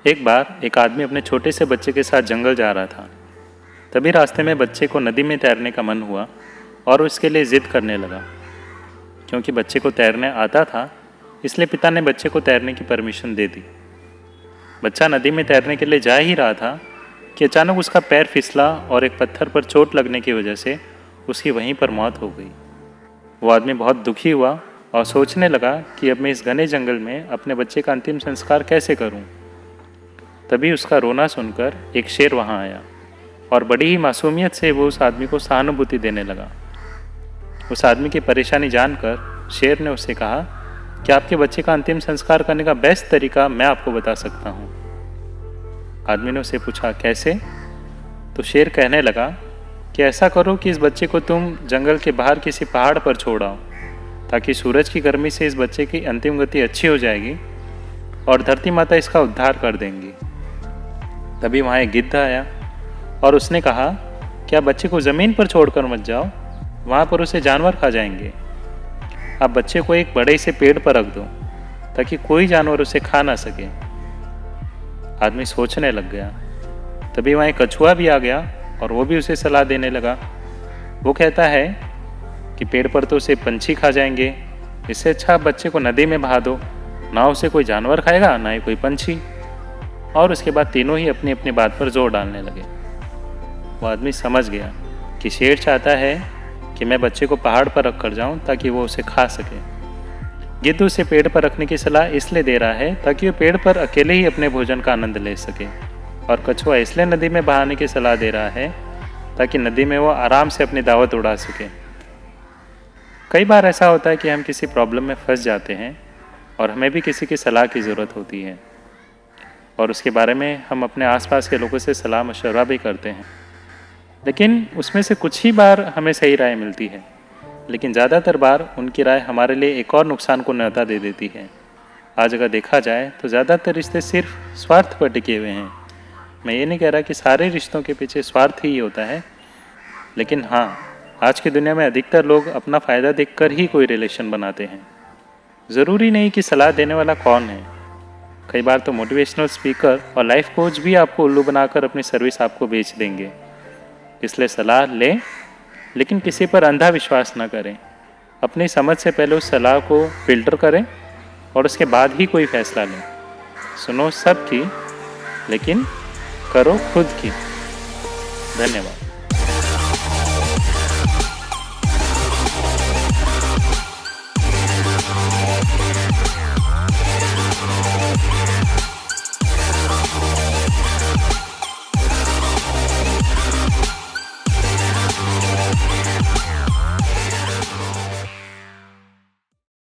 एक बार एक आदमी अपने छोटे से बच्चे के साथ जंगल जा रहा था। तभी रास्ते में बच्चे को नदी में तैरने का मन हुआ और वो इसके लिए ज़िद करने लगा। क्योंकि बच्चे को तैरने आता था, इसलिए पिता ने बच्चे को तैरने की परमिशन दे दी। बच्चा नदी में तैरने के लिए जा ही रहा था कि अचानक उसका पैर फिसला और एक पत्थर पर चोट लगने की वजह से उसकी वहीं पर मौत हो गई। वो आदमी बहुत दुखी हुआ और सोचने लगा कि अब मैं इस घने जंगल में अपने बच्चे का अंतिम संस्कार कैसे करूं। तभी उसका रोना सुनकर एक शेर वहां आया और बड़ी ही मासूमियत से वो उस आदमी को सहानुभूति देने लगा। उस आदमी की परेशानी जानकर शेर ने उससे कहा कि आपके बच्चे का अंतिम संस्कार करने का बेस्ट तरीका मैं आपको बता सकता हूँ। आदमी ने उससे पूछा कैसे? तो शेर कहने लगा कि ऐसा करो कि इस बच्चे को तुम जंगल के बाहर किसी पहाड़ पर छोड़ आओ, ताकि सूरज की गर्मी से इस बच्चे की अंतिम गति अच्छी हो जाएगी और धरती माता इसका उद्धार कर देंगी। तभी वहाँ एक गिद्ध आया और उसने कहा कि आप बच्चे को ज़मीन पर छोड़कर मत जाओ, वहाँ पर उसे जानवर खा जाएंगे। आप बच्चे को एक बड़े से पेड़ पर रख दो ताकि कोई जानवर उसे खा ना सके। आदमी सोचने लग गया। तभी वहाँ एक कछुआ भी आ गया और वो भी उसे सलाह देने लगा। वो कहता है कि पेड़ पर तो उसे पंछी खा जाएंगे, इससे अच्छा आप बच्चे को नदी में बहा दो, ना उसे कोई जानवर खाएगा ना ही कोई पंछी। और उसके बाद तीनों ही अपनी अपनी बात पर जोर डालने लगे। वो आदमी समझ गया कि शेर चाहता है कि मैं बच्चे को पहाड़ पर रख कर जाऊँ ताकि वो उसे खा सके। गिद्ध उसे पेड़ पर रखने की सलाह इसलिए दे रहा है ताकि वो पेड़ पर अकेले ही अपने भोजन का आनंद ले सके, और कछुआ इसलिए नदी में बहाने की सलाह दे रहा है ताकि नदी में वो आराम से अपनी दावत उड़ा सके। कई बार ऐसा होता है कि हम किसी प्रॉब्लम में फंस जाते हैं और हमें भी किसी की सलाह की ज़रूरत होती है, और उसके बारे में हम अपने आसपास के लोगों से सलाह मशवरा भी करते हैं। लेकिन उसमें से कुछ ही बार हमें सही राय मिलती है, लेकिन ज़्यादातर बार उनकी राय हमारे लिए एक और नुकसान को न्योता दे देती है। आज अगर देखा जाए तो ज़्यादातर रिश्ते सिर्फ स्वार्थ पर टिके हुए हैं। मैं ये नहीं कह रहा कि सारे रिश्तों के पीछे स्वार्थ ही होता है, लेकिन हाँ, आज की दुनिया में अधिकतर लोग अपना फ़ायदा देखकर ही कोई रिलेशन बनाते हैं। ज़रूरी नहीं कि सलाह देने वाला कौन है। कई बार तो मोटिवेशनल स्पीकर और लाइफ कोच भी आपको उल्लू बनाकर अपनी सर्विस आपको बेच देंगे। इसलिए सलाह लें, लेकिन किसी पर अंधा विश्वास ना करें। अपनी समझ से पहले उस सलाह को फिल्टर करें और उसके बाद ही कोई फैसला लें। सुनो सबकी, लेकिन करो खुद की। धन्यवाद।